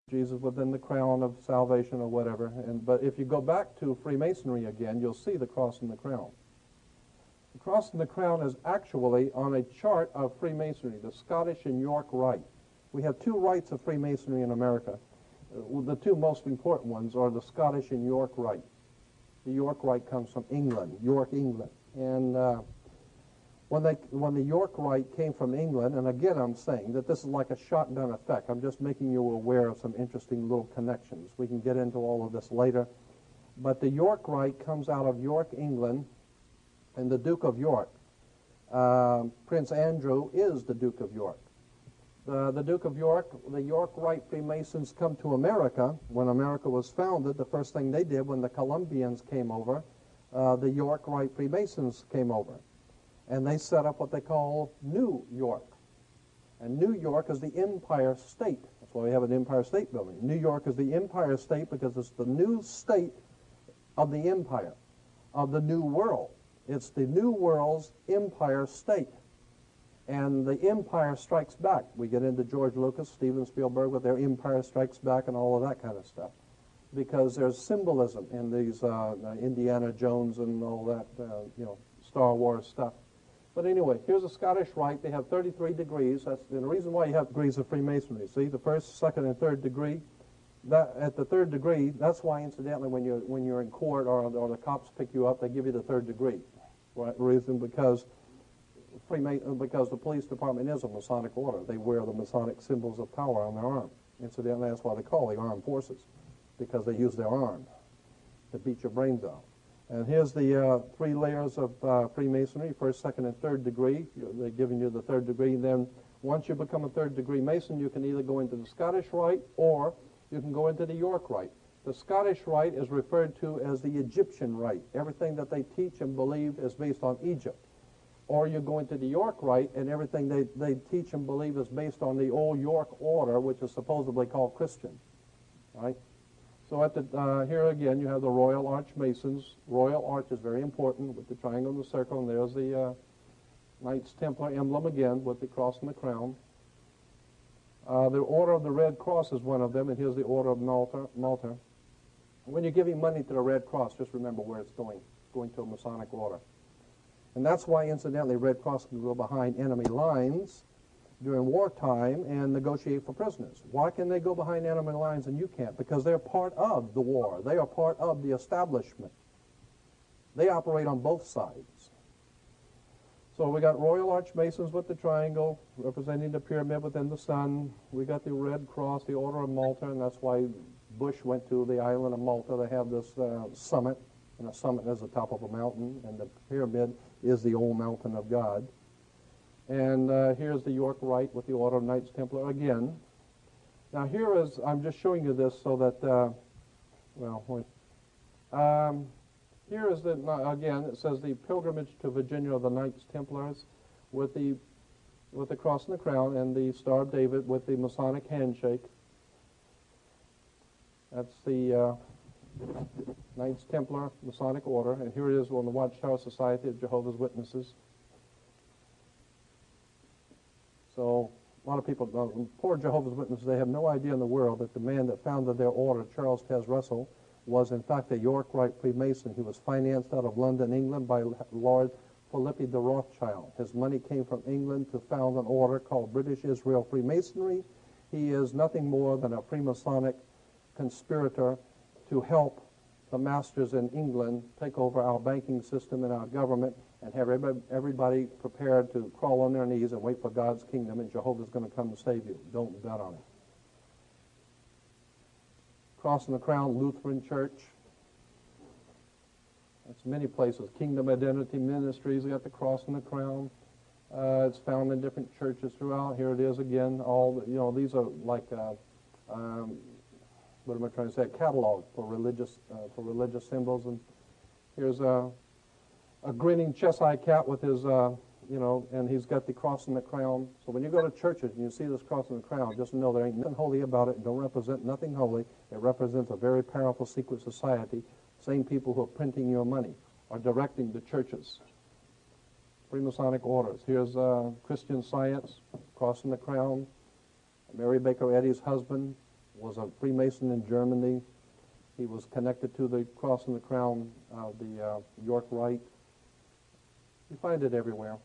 Jesus within the crown of salvation or whatever. But if you go back to Freemasonry again, you'll see the cross and the crown. The cross and the crown is actually on a chart of Freemasonry, the Scottish and York Rite. We have two rites of Freemasonry in America. The two most important ones are the Scottish and York Rite. The York Rite comes from England, York, England. And when the York Rite came from England, and again I'm saying that this is like a shotgun effect. I'm just making you aware of some interesting little connections. We can get into all of this later. But the York Rite comes out of York, England, and the Duke of York. Prince Andrew is the Duke of York. The Duke of York, the York Rite Freemasons come to America. When America was founded, the first thing they did when the Columbians came over, the York Rite Freemasons came over. And they set up what they call New York. And New York is the Empire State. That's why we have an Empire State Building. New York is the Empire State because it's the new state of the empire, of the New World. It's the New World's Empire State. And the Empire Strikes Back. We get into George Lucas, Steven Spielberg with their Empire Strikes Back and all of that kind of stuff. Because there's symbolism in these Indiana Jones and all that, Star Wars stuff. But anyway, here's a Scottish Rite. They have 33 degrees. That's the reason why you have degrees of Freemasonry. See, the first, second, and third degree. At the third degree, that's why, incidentally, when you're in court or the cops pick you up, they give you the third degree. Right? Reason because the police department is a Masonic order. They wear the Masonic symbols of power on their arm. Incidentally, that's why they call the armed forces, because they use their arm to beat your brains out. And here's the three layers of Freemasonry, first, second, and third degree. They're giving you the third degree. And then once you become a third degree Mason, you can either go into the Scottish Rite or you can go into the York Rite. The Scottish Rite is referred to as the Egyptian Rite. Everything that they teach and believe is based on Egypt. Or you go into the York Rite and everything they teach and believe is based on the old York order, which is supposedly called Christian. Right? So at the, here again, you have the Royal Arch Masons. Royal Arch is very important with the triangle and the circle, and there's the Knights Templar emblem again with the cross and the crown. The Order of the Red Cross is one of them, and here's the Order of Malta. When you're giving money to the Red Cross, just remember where it's going. It's going to a Masonic order. And that's why, incidentally, Red Cross can go behind enemy lines during wartime and negotiate for prisoners. Why can they go behind enemy lines and you can't? Because they're part of the war. They are part of the establishment. They operate on both sides. So we got Royal Arch Masons with the triangle representing the pyramid within the sun. We got the Red Cross, the Order of Malta, and that's why Bush went to the island of Malta. They have this summit, and the summit is the top of a mountain, and the pyramid is the old mountain of God. And here's the York Rite with the Order of Knights Templar again. Now here is, I'm just showing you this so that, here is the, again, it says the pilgrimage to Virginia of the Knights Templars with the cross and the crown and the Star of David with the Masonic handshake. That's the Knights Templar Masonic Order. And here it is on the Watchtower Society of Jehovah's Witnesses. So a lot of people, poor Jehovah's Witnesses, they have no idea in the world that the man that founded their order, Charles Taze Russell, was in fact a York Rite Freemason. He was financed out of London, England by Lord Philippi de Rothschild. His money came from England to found an order called British Israel Freemasonry. He is nothing more than a Freemasonic conspirator to help the masters in England take over our banking system and our government and have everybody prepared to crawl on their knees and wait for God's kingdom, and Jehovah's going to come and save you. Don't bet on it. Cross and the Crown Lutheran Church. That's many places. Kingdom Identity Ministries, we got the cross and the crown. It's found in different churches throughout. Here it is again. All these are like what am I trying to say? A catalog for religious symbols. And here's a grinning Cheshire cat with his, and he's got the cross and the crown. So when you go to churches and you see this cross and the crown, just know there ain't nothing holy about it. It don't represent nothing holy. It represents a very powerful secret society. Same people who are printing your money are directing the churches. Freemasonic orders. Here's Christian Science, cross and the crown. Mary Baker Eddy's husband, was a Freemason in Germany. He was connected to the cross and the crown of the York Rite. You find it everywhere.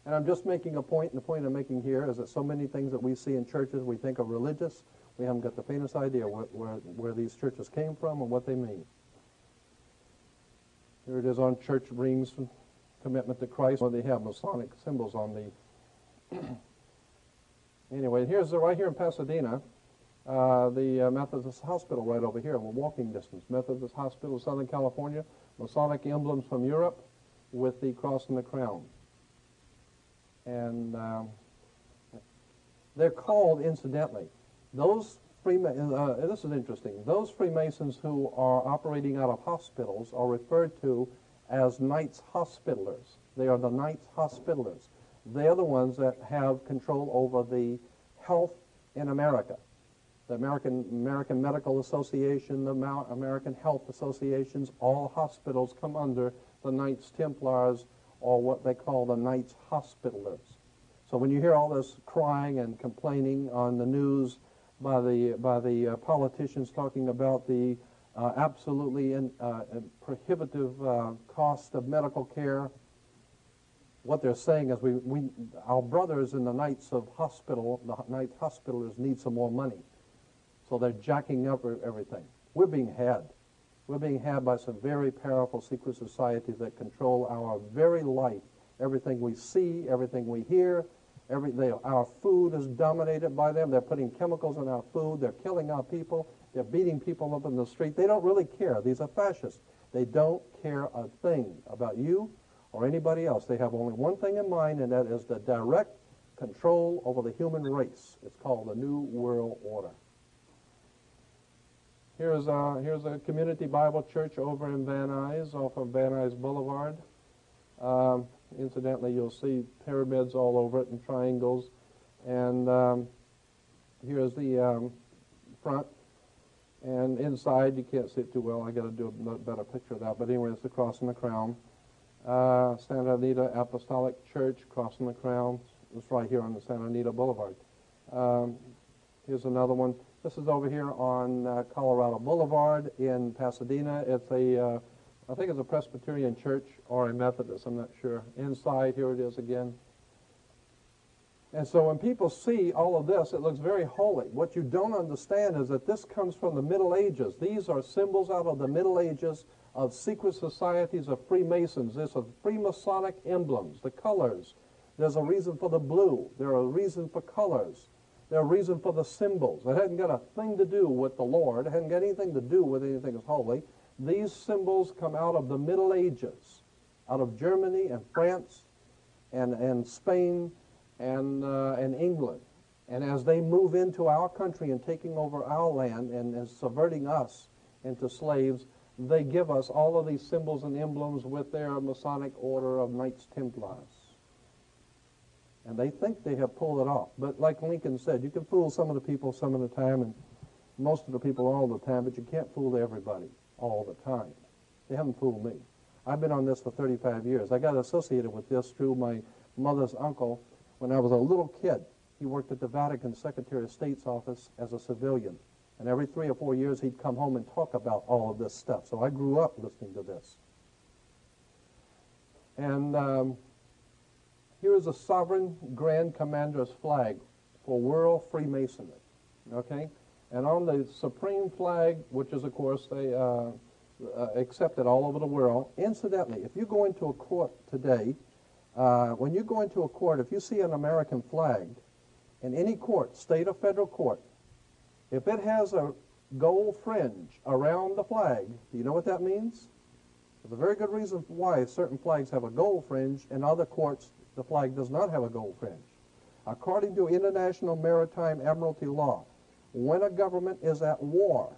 And I'm just making a point, and the point I'm making here is that so many things that we see in churches we think are religious, we haven't got the faintest idea where these churches came from and what they mean. Here it is on church rings, commitment to Christ, where they have Masonic symbols on the... Anyway, here's right here in Pasadena, the Methodist Hospital right over here, we're walking distance. Methodist Hospital, Southern California, Masonic emblems from Europe with the cross and the crown. And they're called, incidentally, those this is interesting, those Freemasons who are operating out of hospitals are referred to as Knights Hospitallers. They are the Knights Hospitallers. They are the ones that have control over the health in America. The American Medical Association, the American Health Associations, all hospitals come under the Knights Templars, or what they call the Knights Hospitallers. So when you hear all this crying and complaining on the news by the politicians talking about the absolutely prohibitive cost of medical care, what they're saying is our brothers in the Knights Hospitallers need some more money. So they're jacking up everything. We're being had. We're being had by some very powerful secret societies that control our very life. Everything we see, everything we hear, our food is dominated by them. They're putting chemicals in our food. They're killing our people. They're beating people up in the street. They don't really care. These are fascists. They don't care a thing about you or anybody else. They have only one thing in mind, and that is the direct control over the human race. It's called the New World Order. Here's a community Bible church over in Van Nuys, off of Van Nuys Boulevard. Incidentally, you'll see pyramids all over it and triangles. And here's the front. And inside, you can't see it too well. I got to do a better picture of that. But anyway, it's the cross and the crown. Santa Anita Apostolic Church, cross and the crown. It's right here on the Santa Anita Boulevard. Here's another one. This is over here on Colorado Boulevard in Pasadena. It's I think it's a Presbyterian church or a Methodist, I'm not sure. Inside, here it is again. And so when people see all of this, it looks very holy. What you don't understand is that this comes from the Middle Ages. These are symbols out of the Middle Ages of secret societies of Freemasons. These are Freemasonic emblems, the colors. There's a reason for the blue. There are a reason for colors. There's a reason for the symbols. It hadn't got a thing to do with the Lord. It hadn't got anything to do with anything that's holy. These symbols come out of the Middle Ages, out of Germany and France and Spain and England. And as they move into our country and taking over our land and subverting us into slaves, they give us all of these symbols and emblems with their Masonic order of Knights Templars. And they think they have pulled it off. But like Lincoln said, you can fool some of the people some of the time and most of the people all the time, but you can't fool everybody all the time. They haven't fooled me. I've been on this for 35 years. I got associated with this through my mother's uncle when I was a little kid. He worked at the Vatican Secretary of State's office as a civilian. And every 3 or 4 years, he'd come home and talk about all of this stuff. So I grew up listening to this. And here is a Sovereign Grand Commander's flag for World Freemasonry. Okay? And on the supreme flag, which is, of course, they accepted all over the world. Incidentally, if you go into a court today, when you go into a court, if you see an American flag in any court, state or federal court, if it has a gold fringe around the flag, do you know what that means? There's a very good reason why certain flags have a gold fringe. In other courts, the flag does not have a gold fringe. According to international maritime admiralty law, when a government is at war,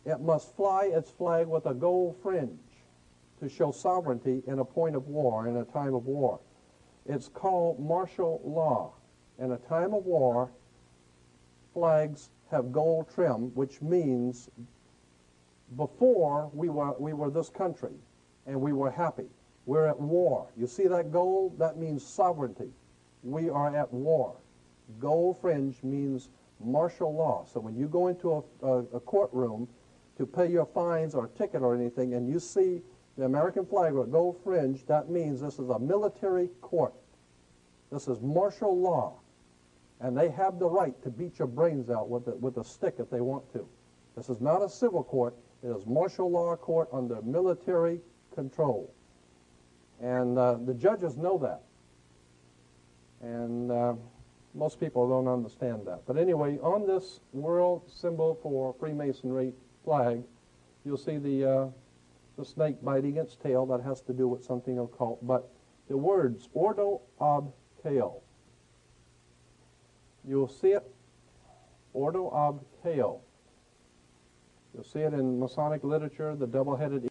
it must fly its flag with a gold fringe to show sovereignty in a point of war, in a time of war. It's called martial law. In a time of war, flags have gold trim, which means before we were this country and we were happy. We're at war. You see that gold? That means sovereignty. We are at war. Gold fringe means martial law. So when you go into a courtroom to pay your fines or ticket or anything, and you see the American flag with a gold fringe, that means this is a military court. This is martial law. And they have the right to beat your brains out with a stick if they want to. This is not a civil court. It is martial law court under military control. And the judges know that. And most people don't understand that. But anyway, on this world symbol for Freemasonry flag, you'll see the snake biting its tail. That has to do with something occult. But the words Ordo ab Chao, you'll see it, Ordo ab Chao. You'll see it in Masonic literature, the double-headed